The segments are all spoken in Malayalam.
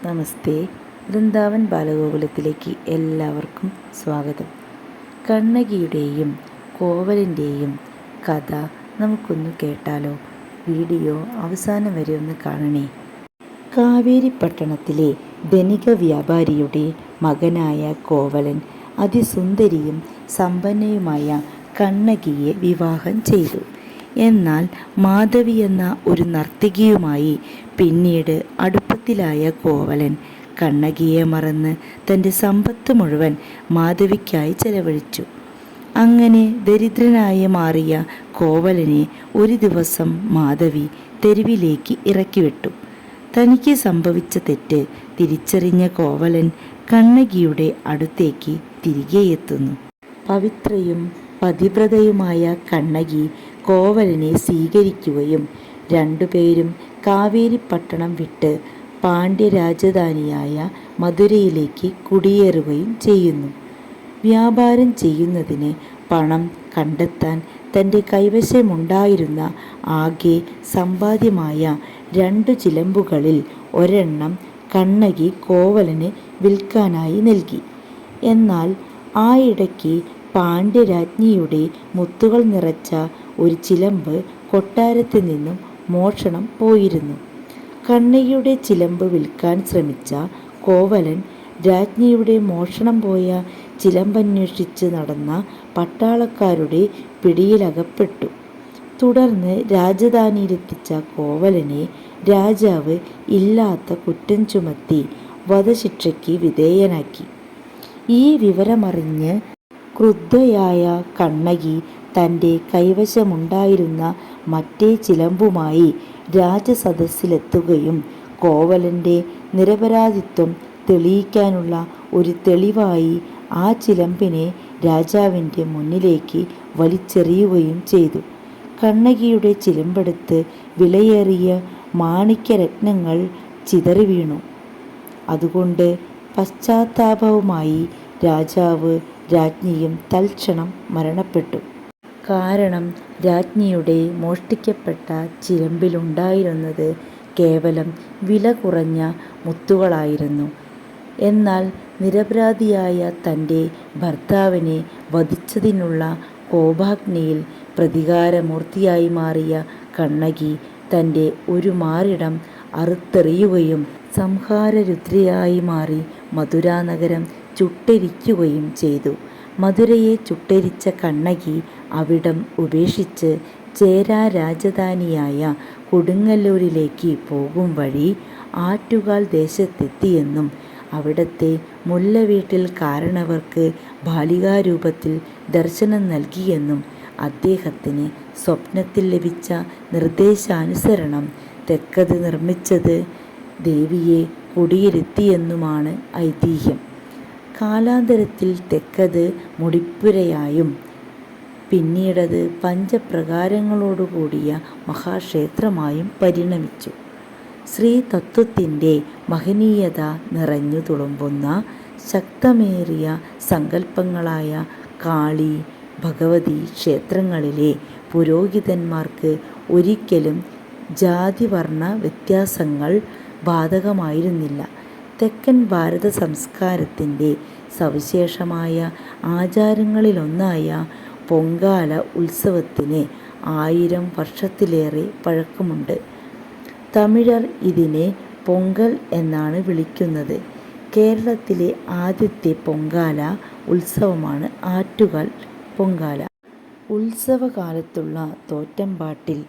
നമസ്തേ. വൃന്ദാവൻ ബാലഗോകുലത്തിലേക്ക് എല്ലാവർക്കും സ്വാഗതം. കണ്ണകിയുടെയും കോവലൻ്റെയും കഥ നമുക്കൊന്ന് കേട്ടാലോ? വീഡിയോ അവസാനം വരെ ഒന്ന് കാണണേ. കാവേരി പട്ടണത്തിലെ ധനിക വ്യാപാരിയുടെ മകനായ കോവലൻ അതിസുന്ദരിയും സമ്പന്നയുമായ കണ്ണകിയെ വിവാഹം ചെയ്തു. എന്നാൽ മാധവി എന്ന ഒരു നർത്തകിയുമായി പിന്നീട് അടുപ്പത്തിലായ കോവലൻ കണ്ണകിയെ മറന്ന് തൻ്റെ സമ്പത്ത് മുഴുവൻ മാധവിക്കായി ചെലവഴിച്ചു. അങ്ങനെ ദരിദ്രനായി മാറിയ കോവലനെ ഒരു ദിവസം മാധവി തെരുവിലേക്ക് ഇറക്കിവിട്ടു. തനിക്ക് സംഭവിച്ച തെറ്റ് തിരിച്ചറിഞ്ഞ കോവലൻ കണ്ണകിയുടെ അടുത്തേക്ക് തിരികെ എത്തുന്നു. പവിത്രയും പതിവ്രതയുമായ കണ്ണകി കോവലനെ സ്വീകരിക്കുകയും രണ്ടുപേരും കാവേരി പട്ടണം വിട്ട് പാണ്ഡ്യ രാജധാനിയായ മധുരയിലേക്ക് കുടിയേറുകയും ചെയ്യുന്നു. വ്യാപാരം ചെയ്യുന്നതിന് പണം കണ്ടെത്താൻ തൻ്റെ കൈവശമുണ്ടായിരുന്ന ആകെ സമ്പാദ്യമായ 2 ചിലമ്പുകളിൽ ഒരെണ്ണം കണ്ണകി കോവലന് വിൽക്കാനായി നൽകി. എന്നാൽ ആ ഇടയ്ക്ക് പാണ്ഡ്യരാജ്ഞിയുടെ മുത്തുകൾ നിറച്ച ഒരു ചിലമ്പ് കൊട്ടാരത്തിൽ നിന്നും മോഷണം പോയിരുന്നു. കണ്ണകിയുടെ ചിലമ്പ് വിൽക്കാൻ ശ്രമിച്ച കോവലൻ രാജ്ഞിയുടെ മോഷണം പോയ ചിലമ്പന്വേഷിച്ച് നടന്ന പട്ടാളക്കാരുടെ പിടിയിലകപ്പെട്ടു. തുടർന്ന് രാജധാനിയിലെത്തിച്ച കോവലനെ രാജാവ് ഇല്ലാത്ത കുറ്റം ചുമത്തി വധശിക്ഷയ്ക്ക് വിധേയനാക്കി. ഈ വിവരമറിഞ്ഞ് ക്രുദ്ധയായ കണ്ണകി തൻ്റെ കൈവശമുണ്ടായിരുന്ന മറ്റേ ചിലമ്പുമായി രാജസദസ്സിലെത്തുകയും കോവലൻ്റെ നിരപരാധിത്വം തെളിയിക്കാനുള്ള ഒരു തെളിവായി ആ ചിലമ്പിനെ രാജാവിൻ്റെ മുന്നിലേക്ക് വലിച്ചെറിയുകയും ചെയ്തു. കണ്ണകിയുടെ ചിലമ്പെടുത്ത് വിലയേറിയ മാണിക്യരത്നങ്ങൾ ചിതറി വീണു. അതുകൊണ്ട് പശ്ചാത്താപവുമായി രാജാവ് രാജ്ഞിയും തൽക്ഷണം മരണപ്പെട്ടു. കാരണം രാജ്ഞിയുടെ മോഷ്ടിക്കപ്പെട്ട ചിലമ്പിലുണ്ടായിരുന്നത് കേവലം വില കുറഞ്ഞ മുത്തുകളായിരുന്നു. എന്നാൽ നിരപരാധിയായ തൻ്റെ ഭർത്താവിനെ വധിച്ചതിനുള്ള കോപാഗ്നിയിൽ പ്രതികാരമൂർത്തിയായി മാറിയ കണ്ണകി തൻ്റെ ഒരു മാറിടം അറുത്തെറിയുകയും സംഹാരരുദ്രയായി മാറി മധുരാനഗരം ചുട്ടെരിക്കുകയും ചെയ്തു. മധുരയെ ചുട്ടെരിച്ച കണ്ണകി അവിടം ഉപേക്ഷിച്ച് ചേര രാജധാനിയായ കൊടുങ്ങല്ലൂരിലേക്ക് പോകും വഴി ആറ്റുകാൽ ദേശത്തെത്തിയെന്നും അവിടത്തെ മുല്ലവീട്ടിൽ കാരണവർക്ക് ബാലികാരൂപത്തിൽ ദർശനം നൽകിയെന്നും അദ്ദേഹത്തിന് സ്വപ്നത്തിൽ ലഭിച്ച നിർദ്ദേശാനുസരണം തെക്കത് നിർമ്മിച്ചത് ദേവിയെ കുടിയിരുത്തിയെന്നുമാണ് ഐതിഹ്യം. കാലാന്തരത്തിൽ തെക്കത് മുടിപ്പുരയായും പിന്നീടത് പഞ്ചപ്രകാരങ്ങളോടുകൂടിയ മഹാക്ഷേത്രമായും പരിണമിച്ചു. ശ്രീതത്വത്തിൻ്റെ മഹനീയത നിറഞ്ഞു തുളുമ്പുന്ന ശക്തമേറിയ സങ്കല്പങ്ങളായ കാളി, ഭഗവതി ക്ഷേത്രങ്ങളിലെ പുരോഹിതന്മാർക്ക് ഒരിക്കലും ജാതിവർണ്ണ വ്യത്യാസങ്ങൾ ബാധകമായിരുന്നില്ല. തെക്കൻ ഭാരത സംസ്കാരത്തിൻ്റെ സവിശേഷമായ ആചാരങ്ങളിലൊന്നായ പൊങ്കാല ഉത്സവത്തിന് 1000 വർഷത്തിലേറെ പഴക്കമുണ്ട്. തമിഴർ ഇതിനെ പൊങ്കൽ എന്നാണ് വിളിക്കുന്നത്. കേരളത്തിലെ ആദ്യത്തെ പൊങ്കാല ഉത്സവമാണ് ആറ്റുകാൽ പൊങ്കാല. ഉത്സവകാലത്തുള്ള തോറ്റംപാട്ടിൽ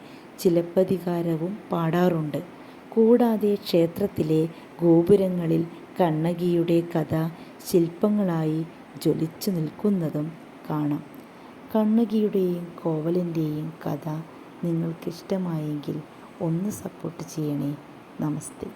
ചിലപ്പതികാരവും പാടാറുണ്ട്. കൂടാതെ ക്ഷേത്രത്തിലെ ഗോപുരങ്ങളിൽ കണ്ണകിയുടെ കഥ ശില്പങ്ങളായി ജ്വലിച്ചു നിൽക്കുന്നതും കാണാം. കണ്ണകിയുടെയും കോവലൻ്റെയും കഥ നിങ്ങൾക്കിഷ്ടമായെങ്കിൽ ഒന്ന് സപ്പോർട്ട് ചെയ്യണേ. നമസ്തേ.